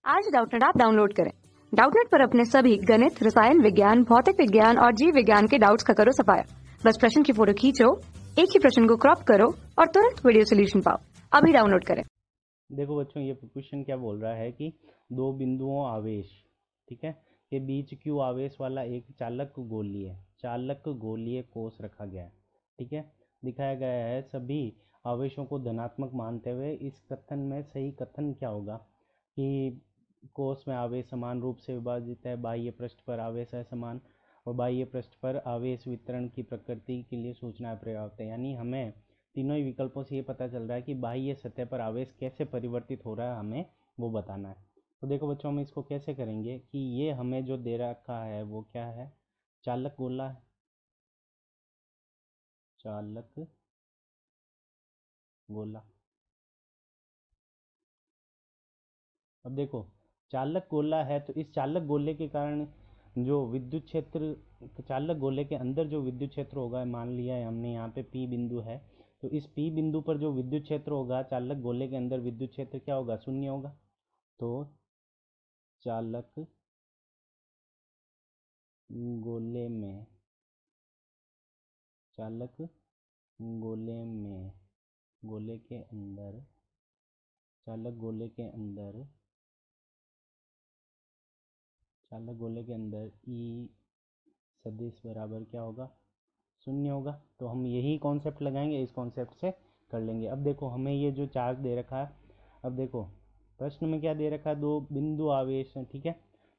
आज Doubtnut app download करें। Doubtnut पर अपने सभी गणित, रसायन विज्ञान, भौतिक विज्ञान और जीव विज्ञान के डाउट्स का करो सफाया। बस प्रश्न की फोटो खींचो, एक ही प्रश्न को क्रॉप करो और तुरंत वीडियो सोल्यूशन पाओ। अभी डाउनलोड करें। देखो बच्चों, ये क्वेश्चन क्या बोल रहा है कि दो बिंदुओं आवेश, ठीक है, के बीच क्यू आवेश वाला एक चालक गोलीय कोष रखा गया है। ठीक है, दिखाया गया है सभी आवेशों को धनात्मक मानते हुए इस कथन में सही कथन क्या होगा कि कोष में आवेश समान रूप से विभाजित है, बाह्य पृष्ठ पर आवेश असमान और बाह्य पृष्ठ पर आवेश वितरण की प्रकृति के लिए सूचनाएं पर्याप्त है। यानी हमें तीनों ही विकल्पों से ये पता चल रहा है कि बाह्य सतह पर आवेश कैसे परिवर्तित हो रहा है, हमें वो बताना है। तो देखो बच्चों, हम इसको कैसे करेंगे कि ये हमें जो दे रखा है वो क्या है, चालक गोला है। चालक गोला। अब देखो, चालक गोला है तो इस चालक गोले के कारण जो विद्युत क्षेत्र, चालक गोले के अंदर जो विद्युत क्षेत्र होगा, मान लिया है हमने यहाँ पे पी बिंदु है, तो इस पी बिंदु पर जो विद्युत क्षेत्र होगा, चालक गोले के अंदर विद्युत क्षेत्र क्या होगा, शून्य होगा। तो चालक गोले में चालक गोले में गोले के अंदर चालक गोले के अंदर चालक गोले के अंदर ई सदिश बराबर क्या होगा, शून्य होगा। तो हम यही कॉन्सेप्ट लगाएंगे, इस कॉन्सेप्ट से कर लेंगे। अब देखो, हमें ये जो चार्ज दे रखा है, अब देखो प्रश्न में क्या दे रखा है, दो बिंदु आवेश है। ठीक है,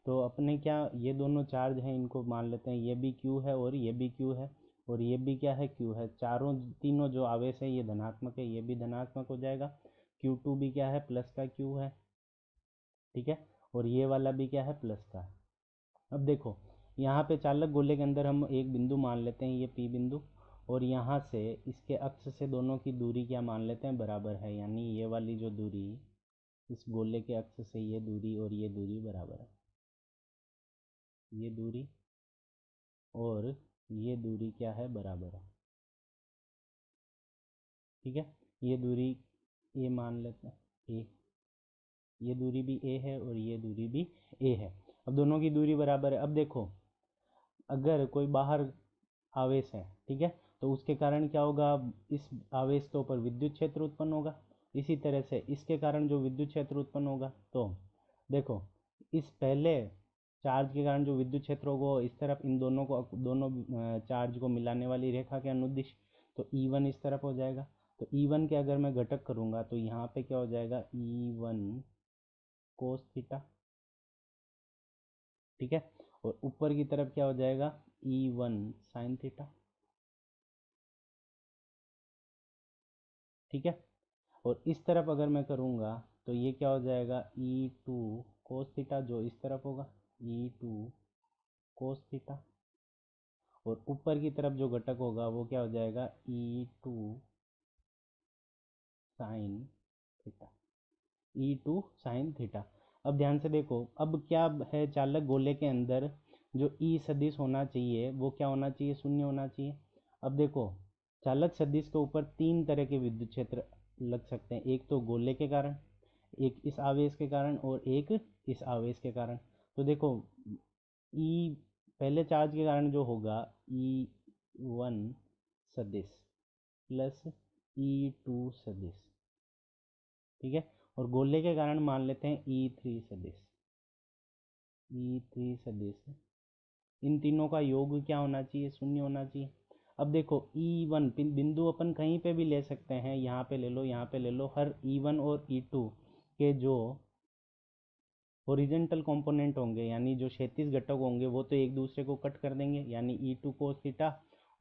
तो अपने क्या, ये दोनों चार्ज हैं, इनको मान लेते हैं ये भी क्यू है और ये भी क्यू है और ये भी क्या है, क्यू है। तीनों जो आवेश है ये धनात्मक है, ये भी धनात्मक हो जाएगा। Q2 भी क्या है, प्लस का क्यू है। ठीक है, और ये वाला भी क्या है, प्लस का है। अब देखो, यहाँ पे चालक गोले के अंदर हम एक बिंदु मान लेते हैं, ये पी बिंदु, और यहाँ से इसके अक्ष से दोनों की दूरी क्या मान लेते हैं, बराबर है। यानी ये वाली जो दूरी, इस गोले के अक्ष से ये दूरी और ये दूरी बराबर है। ये दूरी और ये दूरी क्या है, बराबर है। ठीक है, ये दूरी ए मान लेते हैं, ए, ये दूरी भी ए है और ये दूरी भी ए है। अब दोनों की दूरी बराबर है। अब देखो, अगर कोई बाहर आवेश है, ठीक है, तो उसके कारण क्या होगा, इस आवेश के ऊपर विद्युत क्षेत्र उत्पन्न होगा। इसी तरह से इसके कारण जो विद्युत क्षेत्र उत्पन्न होगा, तो देखो, इस पहले चार्ज के कारण जो विद्युत क्षेत्र होगा वो इस तरफ, इन दोनों चार्ज को मिलाने वाली रेखा के अनुदिश, तो E1 इस तरफ हो जाएगा। तो E1 के अगर मैं घटक करूंगा तो यहाँ पे क्या हो जाएगा, E1 कोस थीटा। ठीक है, और ऊपर की तरफ क्या हो जाएगा, E1 साइन थीटा। ठीक है, और इस तरफ अगर मैं करूँगा तो ये क्या हो जाएगा, E2 कोस थीटा, जो इस तरफ होगा, E2 कोस थीटा। और ऊपर की तरफ जो घटक होगा वो क्या हो जाएगा, E2 sine theta. E2 sine theta. अब ध्यान से देखो, अब क्या है, चालक गोले के अंदर जो ई सदिश होना चाहिए वो क्या होना चाहिए, शून्य होना चाहिए। अब देखो, चालक सदिश के ऊपर तीन तरह के विद्युत क्षेत्र लग सकते हैं, एक तो गोले के कारण, एक इस आवेश के कारण और एक इस आवेश के कारण। तो देखो, ई पहले चार्ज के कारण जो होगा, E1 सदिश प्लस E2 सदिश। ठीक है, और गोले के कारण मान लेते हैं E3 सदिश। E3 सदिश, इन तीनों का योग क्या होना चाहिए, शून्य होना चाहिए। अब देखो, E1 बिंदु अपन कहीं पे भी ले सकते हैं, यहाँ पे ले लो, यहाँ पे ले लो, हर E1 और E2 के जो ओरिजेंटल कंपोनेंट होंगे, यानी जो क्षैतिज घटक होंगे, वो तो एक दूसरे को कट कर देंगे। यानी E2 कोस थीटा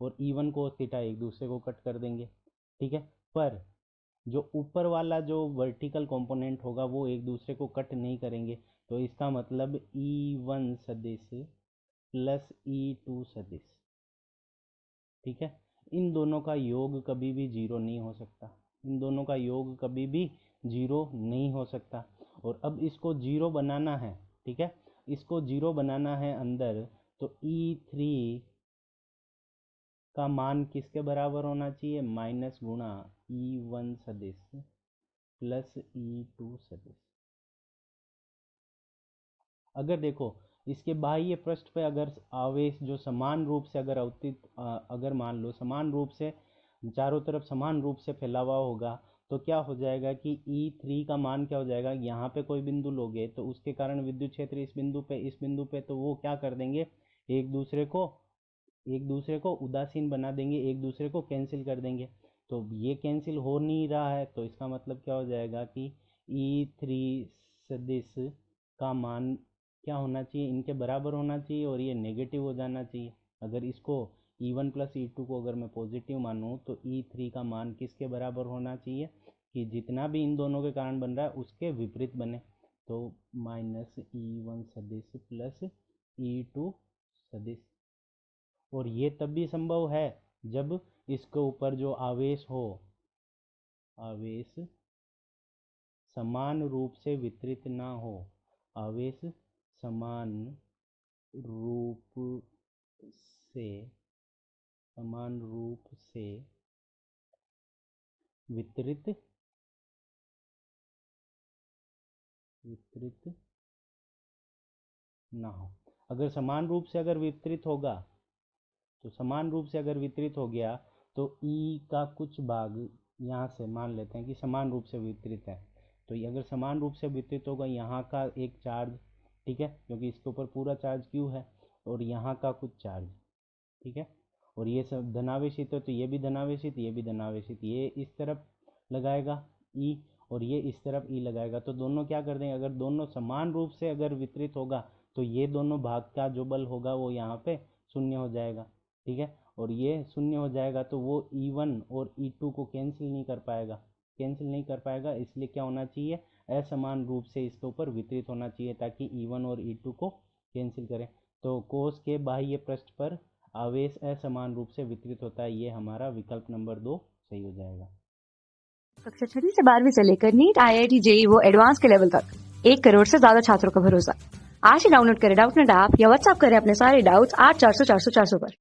और E1 कोस थीटा एक दूसरे को कट कर देंगे। ठीक है, पर जो ऊपर वाला जो वर्टिकल कंपोनेंट होगा वो एक दूसरे को कट नहीं करेंगे। तो इसका मतलब E1 सदिश प्लस E2 सदिश। ठीक है, इन दोनों का योग कभी भी जीरो नहीं हो सकता, इन दोनों का योग कभी भी जीरो नहीं हो सकता। और अब इसको जीरो बनाना है, ठीक है, इसको जीरो बनाना है अंदर, तो E3 का मान किसके बराबर होना चाहिए, माइनस गुणा E1 सदिश प्लस E2 सदिश। अगर देखो इसके बाह्य पृष्ठ पे अगर आवेश जो समान रूप से अगर अगर मान लो समान रूप से चारों तरफ समान रूप से फैला हुआ होगा तो क्या हो जाएगा कि E3 का मान क्या हो जाएगा, यहाँ पे कोई बिंदु लोगे तो उसके कारण विद्युत क्षेत्र इस बिंदु पे तो वो क्या कर देंगे, एक दूसरे को उदासीन बना देंगे, एक दूसरे को कैंसिल कर देंगे। तो ये कैंसिल हो नहीं रहा है तो इसका मतलब क्या हो जाएगा कि E3 सदिश का मान क्या होना चाहिए, इनके बराबर होना चाहिए और ये नेगेटिव हो जाना चाहिए। अगर इसको E1 प्लस E2 को अगर मैं पॉजिटिव मानूँ तो E3 का मान किसके बराबर होना चाहिए कि जितना भी इन दोनों के कारण बन रहा है उसके विपरीत बने। तो माइनस E1 सदिश प्लस E2 सदिश। और ये तब भी संभव है जब इसके ऊपर जो आवेश हो, आवेश समान रूप से वितरित ना हो, आवेश समान रूप से वितरित ना हो। अगर समान रूप से अगर वितरित होगा तो समान रूप से अगर वितरित हो गया तो E का कुछ भाग यहाँ से मान लेते हैं कि समान रूप से वितरित है, तो ये अगर समान रूप से वितरित होगा यहाँ का एक चार्ज, ठीक है, क्योंकि इसके ऊपर पूरा चार्ज Q है, और यहाँ का कुछ चार्ज, ठीक है, और ये सब धनावेशित है तो ये भी धनावेशित, ये भी धनावेशित, ये इस तरफ लगाएगा E और ये इस तरफ E लगाएगा, तो दोनों क्या कर देंगे, अगर दोनों समान रूप से अगर वितरित होगा तो ये दोनों भाग का जो बल होगा वो यहाँ पे शून्य हो जाएगा, ठीक है, और ये शून्य हो जाएगा तो वो E1 और E2 को कैंसिल नहीं कर पाएगा, इसलिए क्या होना चाहिए, असमान रूप से इसके ऊपर वितरित होना चाहिए ताकि E1 और E2 को कैंसिल करें। तो कोश के बाह्य पृष्ठ पर आवेश असमान रूप से वितरित होता है, ये हमारा विकल्प नंबर 2 सही हो जाएगा। कक्षा 6 से 12वीं से लेकर नीट, IIT, JEE वो एडवांस के लेवल तक 1 करोड़ से ज्यादा छात्रों का भरोसा। आज ही डाउनलोड करें डाउटनेट ऐप या व्हाट्सएप करें अपने सारे डाउट्स 8400 400 400 पर।